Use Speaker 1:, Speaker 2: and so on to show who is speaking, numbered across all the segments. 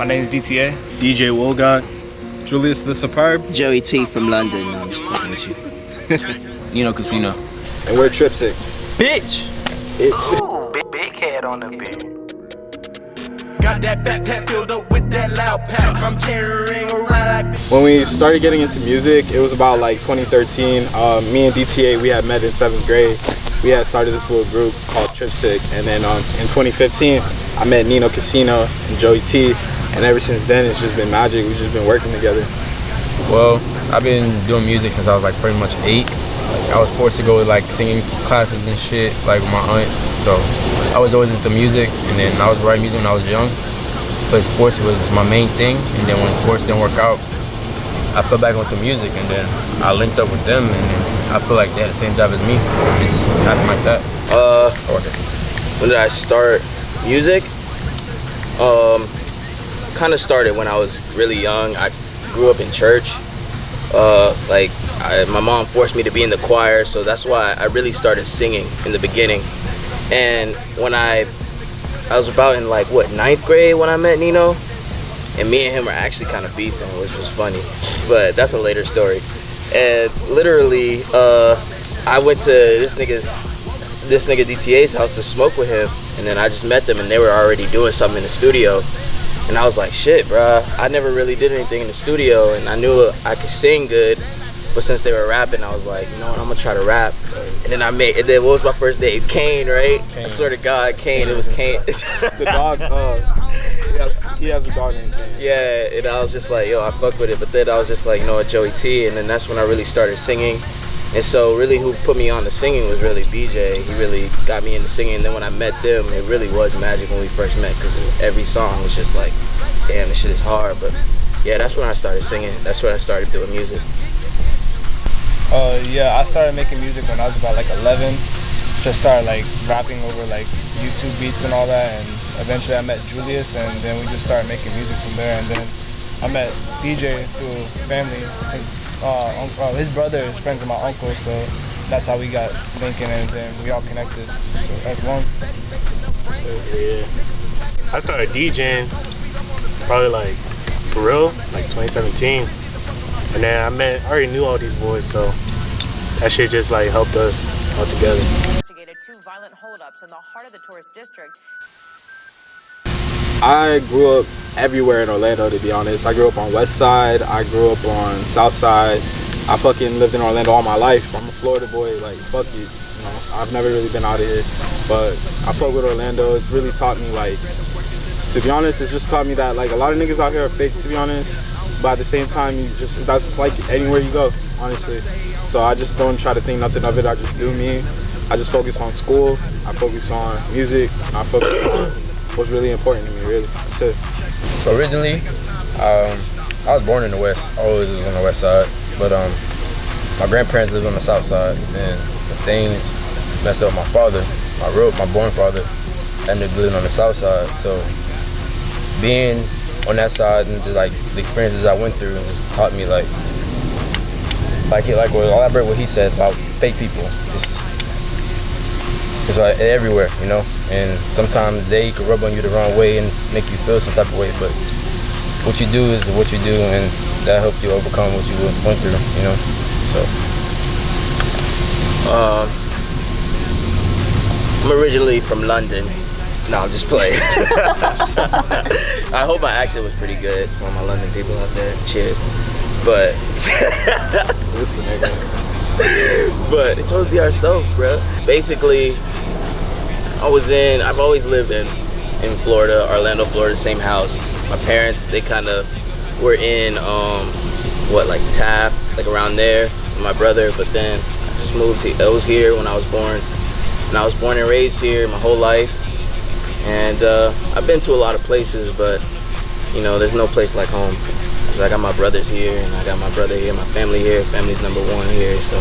Speaker 1: My name is DTA.
Speaker 2: DJ Wolgod. Julius the Superb.
Speaker 3: Joey T from London. No, I'm just fucking with you.
Speaker 4: Casino.
Speaker 2: And we're Tripsick.
Speaker 4: Bitch!
Speaker 2: It's
Speaker 5: big head on the beat. Got that backpack filled up with that loud pack. I'm carrying around like.
Speaker 2: When we started getting into music, it was about like 2013. Me and DTA, we had met in 7th grade. We had started this little group called Tripsick, and then in 2015, I met Nino Casino and Joey T, and ever since then, it's just been magic. We've just been working together.
Speaker 4: Well, I've been doing music since I was like pretty much 8. I was forced to go to like singing classes and shit, like with my aunt. So I was always into music, and then I was writing music when I was young. But sports was my main thing, and then when sports didn't work out, I fell back onto music, and then I linked up with them, and then I feel like they had the same job as me. It just happened like that.
Speaker 3: When did I start music? Kind of started when I was really young. I grew up in church. My mom forced me to be in the choir, so that's why I really started singing in the beginning. And when I was about in like 9th grade when I met Nino, and me and him were actually kind of beefing, which was funny, but that's a later story. And literally, I went to this nigga DTA's house to smoke with him, and then I just met them, and they were already doing something in the studio. And I was like, shit, bruh, I never really did anything in the studio, and I knew I could sing good, but since they were rapping, I was like, you know what, I'm gonna try to rap. And then what was my first date? Kane, right? Kane. I swear to God, Kane, it was Kane.
Speaker 2: The dog, he has a dog named Kane.
Speaker 3: Yeah, and I was just like, yo, I fuck with it, but then I was just like, you know what, Joey T, and then that's when I really started singing. And so really who put me on to singing was really BJ. He really got me into singing, and then when I met them, it really was magic when we first met, because every song was just like, damn, this shit is hard. But yeah, that's when I started singing. That's when I started doing music.
Speaker 1: Yeah, I started making music when I was about like 11. Just started like rapping over like YouTube beats and all that, and eventually I met Julius, and then we just started making music from there. And then I met DJ through family. His brother is friends with my uncle, so that's how we got linking, and then we all connected. So that's one.
Speaker 6: Yeah, I started DJing probably like for real, like 2017, and then I already knew all these boys, so that shit just like helped us all together.
Speaker 7: Investigated 2 violent holdups in the heart of the tourist district.
Speaker 2: I grew up everywhere in Orlando, to be honest. I grew up on West Side, I grew up on South Side. I fucking lived in Orlando all my life. I'm a Florida boy, like, fuck you. You know, I've never really been out of here, but I fuck with Orlando. It's really taught me, like, to be honest, it's just taught me that, like, a lot of niggas out here are fake, to be honest, but at the same time, that's like anywhere you go, honestly. So I just don't try to think nothing of it. I just do me. I just focus on school. I focus on music. I focus on what's really important to me, really. That's it.
Speaker 4: So originally, I was born in the West. I always lived on the West Side, but my grandparents lived on the South Side, and the things messed up with my father. My born father ended up living on the South Side. So being on that side and just like the experiences I went through just taught me like what elaborate what he said about fake people. It's like everywhere, you know, and sometimes they can rub on you the wrong way and make you feel some type of way, but what you do is what you do, and that helped you overcome what you went through, you know, so.
Speaker 3: I'm originally from London. No, I'm just playing. I hope my accent was pretty good for all my London people out there. Cheers. But
Speaker 2: Listen, nigga.
Speaker 3: But it's always be ourselves, bro. Basically, I've always lived in Florida, Orlando, Florida, same house. My parents, they kind of were in, like Taft, like around there, with my brother, but then I just moved I was here when I was born. And I was born and raised here my whole life. And I've been to a lot of places, but, you know, there's no place like home. I got my brothers here, and I got my brother here, my family here. Family's number one here, so,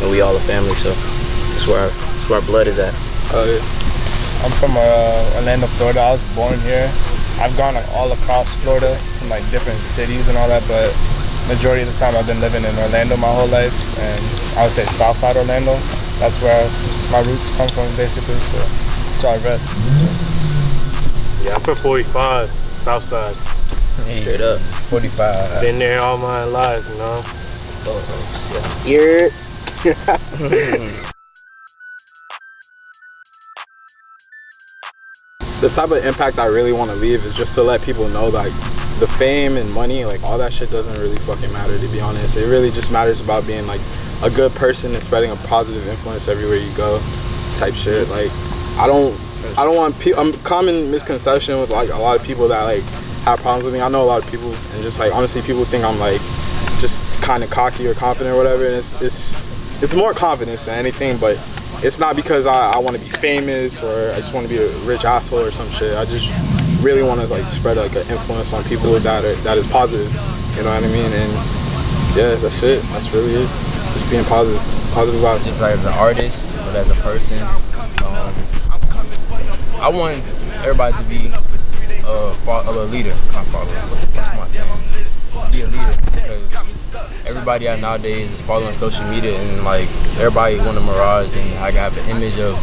Speaker 3: and we all a family, so that's where our blood is at.
Speaker 1: I'm from Orlando, Florida. I was born here. I've gone all across Florida from like different cities and all that, but majority of the time I've been living in Orlando my whole life, and I would say Southside Orlando. That's where my roots come from, basically. So that's all I read.
Speaker 6: Yeah, I'm from 45, Southside.
Speaker 4: Hey,
Speaker 3: Straight up.
Speaker 4: 45.
Speaker 6: Been there all my life, you know.
Speaker 2: Yeah. The type of impact I really want to leave is just to let people know, like, the fame and money, like, all that shit doesn't really fucking matter, to be honest. It really just matters about being, like, a good person and spreading a positive influence everywhere you go, type shit. Like, I don't want I'm common misconception with, like, a lot of people that, like, have problems with me. I know a lot of people, and just, like, honestly, people think I'm, like, just kind of cocky or confident or whatever, and it's more confidence than anything, but it's not because I want to be famous or I just want to be a rich asshole or some shit. I just really want to, like, spread, like, an influence on people that is positive, you know what I mean? And yeah, that's it. That's really it. Just being positive vibes.
Speaker 4: Just like as an artist, but as a person, I want everybody to be a leader, not follower. What am I saying? Be a leader, because everybody out nowadays is following social media, and like everybody want a mirage and I have an image of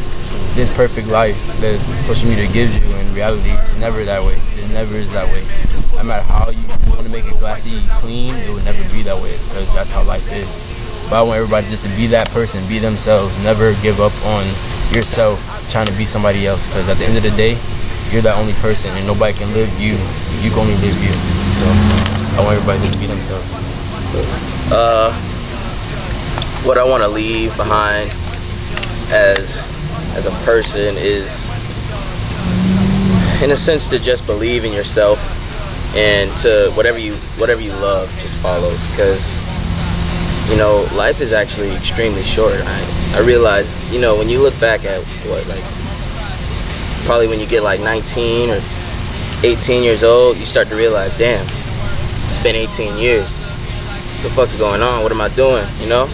Speaker 4: this perfect life that social media gives you. In reality, it's never that way. It never is that way. No matter how you want to make it glassy clean, it would never be that way. It's because that's how life is. But I want everybody just to be that person, be themselves, never give up on yourself trying to be somebody else, because at the end of the day, you're that only person and nobody can live you. You can only live you. So I want everybody just to be themselves.
Speaker 3: What I want to leave behind as a person is, in a sense, to just believe in yourself and to whatever you love, just follow, because you know, life is actually extremely short. I realize, you know, when you look back at probably when you get like 19 or 18 years old, you start to realize, damn, it's been 18 years. What the fuck's going on? What am I doing? You know?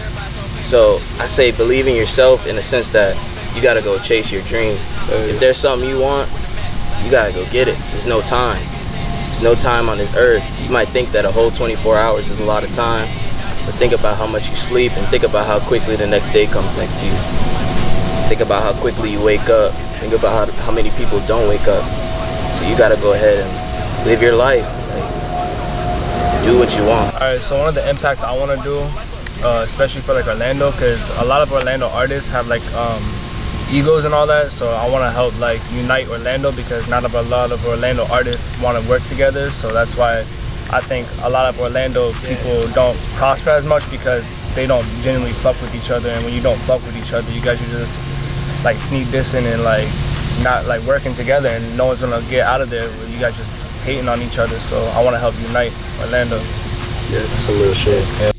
Speaker 3: So I say believe in yourself in the sense that you gotta go chase your dream. If there's something you want, you gotta go get it. There's no time. There's no time on this earth. You might think that a whole 24 hours is a lot of time, but think about how much you sleep and think about how quickly the next day comes next to you. Think about how quickly you wake up. Think about how many people don't wake up. So you gotta go ahead and live your life. Like, do what you want.
Speaker 1: Alright, so one of the impacts I want to do, especially for like Orlando, because a lot of Orlando artists have like egos and all that, so I want to help like unite Orlando, because not a lot of Orlando artists want to work together. So that's why I think a lot of Orlando people don't prosper as much, because they don't genuinely fuck with each other. And when you don't fuck with each other, you guys are just like sneak dissing and like not like working together, and no one's gonna get out of there with you guys just hating on each other. So I want to help unite Orlando.
Speaker 2: Yeah, that's some real shit. Yeah.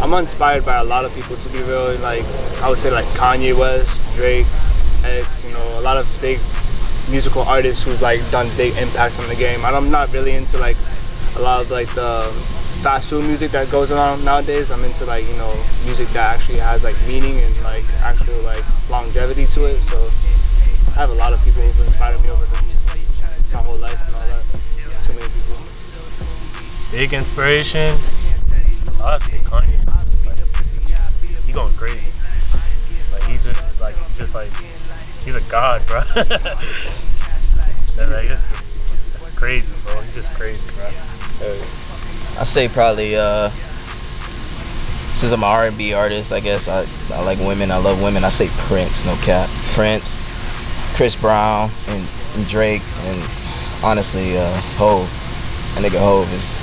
Speaker 1: I'm inspired by a lot of people, to be real. Like I would say like Kanye West, Drake, X, you know, a lot of big musical artists who've like done big impacts on the game. And I'm not really into like a lot of like the fast food music that goes on nowadays. I'm into like, you know, music that actually has like meaning and like actual like longevity to it. So I have a lot of people who've inspired me over my whole life and all that. Too many people.
Speaker 6: Big inspiration. I'd say Kanye. Like, he going crazy. Like he's a god, bro. That's crazy, bro. He's just crazy, bro.
Speaker 3: I say probably since I'm an R&B artist, I guess I like women. I love women. I say Prince, no cap. Prince, Chris Brown, and Drake, and honestly Hove. That nigga Hove is,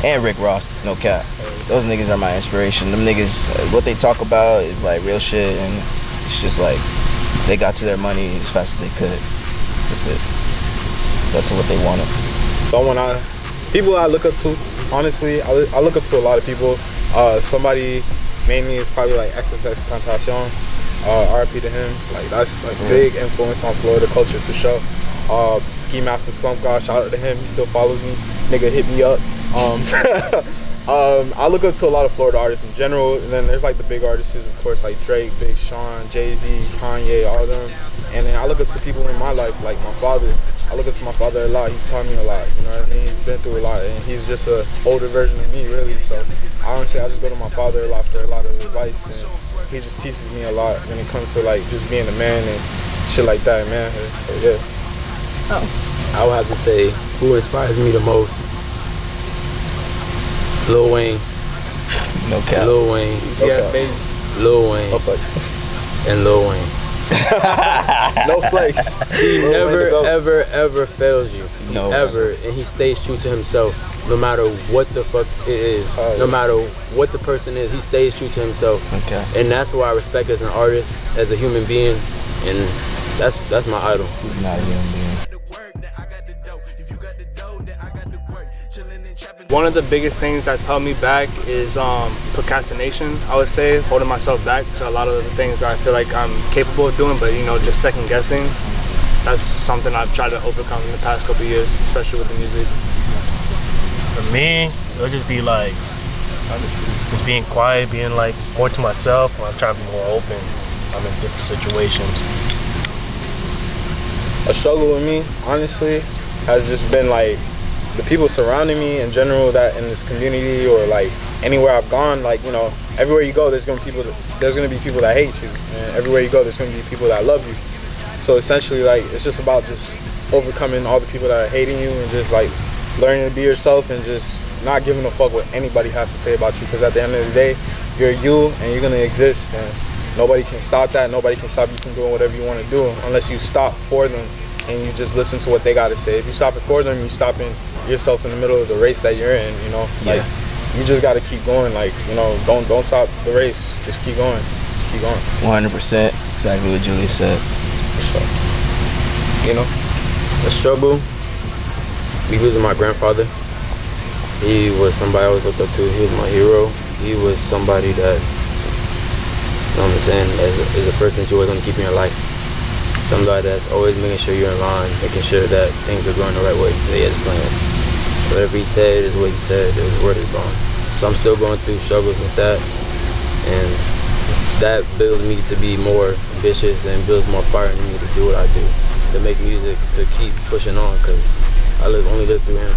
Speaker 3: and Rick Ross, no cap. Those niggas are my inspiration. Them niggas, what they talk about is like real shit, and it's just like they got to their money as fast as they could. That's it. Got to what they wanted.
Speaker 2: People I look up to, honestly, I look up to a lot of people. Somebody mainly is probably like XXXTentacion. RIP to him. Like that's like big influence on Florida culture for sure. Ski Master Slump God, shout out to him. He still follows me. Nigga hit me up. I look up to a lot of Florida artists in general, and then there's like the big artists, of course, like Drake, Big Sean, Jay-Z, Kanye, all of them. And then I look up to people in my life, like my father. I look up to my father a lot. He's taught me a lot, you know what I mean? He's been through a lot, and he's just an older version of me, really. So honestly, I just go to my father a lot for a lot of advice, and he just teaches me a lot when it comes to like just being a man and shit like that, man. Yeah.
Speaker 4: I would have to say who inspires me the most. Lil Wayne.
Speaker 3: No cap.
Speaker 4: Lil Wayne.
Speaker 1: Yeah, baby.
Speaker 4: Lil Wayne.
Speaker 2: No flex.
Speaker 4: And Lil Wayne.
Speaker 2: No flex.
Speaker 4: He never, ever fails you.
Speaker 3: No.
Speaker 4: Ever. And he stays true to himself. No matter what the fuck it is. No matter what the person is, he stays true to himself.
Speaker 3: Okay.
Speaker 4: And that's why I respect as an artist, as a human being. And that's my idol.
Speaker 3: He's not a human being.
Speaker 1: One of the biggest things that's held me back is procrastination, I would say, holding myself back to a lot of the things that I feel like I'm capable of doing, but just second guessing. That's something I've tried to overcome in the past couple of years, especially with the music.
Speaker 6: For me, it'll just be like, just being quiet, being like more to myself, or I'm trying to be more open. I'm in different situations.
Speaker 2: A struggle with me, honestly, has just been like the people surrounding me in general, that in this community or like anywhere I've gone, like, everywhere you go, there's gonna be people that hate you, and everywhere you go, there's gonna be people that love you. So essentially, like, it's just about just overcoming all the people that are hating you and just like learning to be yourself and just not giving a fuck what anybody has to say about you, because at the end of the day, you're you and you're gonna exist, and nobody can stop that. Nobody can stop you from doing whatever you want to do unless you stop for them and you just listen to what they got to say. If you stop it for them, you stopping yourself in the middle of the race that you're in, like you just got to keep going, like, don't stop the race, just keep going,
Speaker 3: 100%, exactly what Julius said.
Speaker 4: The struggle, me losing my grandfather, he was somebody I always looked up to. He was my hero. He was somebody that, what I'm saying, is a person that you're always going to keep in your life. Somebody that's always making sure you're in line, making sure that things are going the right way that he has planned. Whatever he said is what he said, his word is bond. So I'm still going through struggles with that, and that builds me to be more ambitious and builds more fire in me to do what I do, to make music, to keep pushing on, because I only live through him.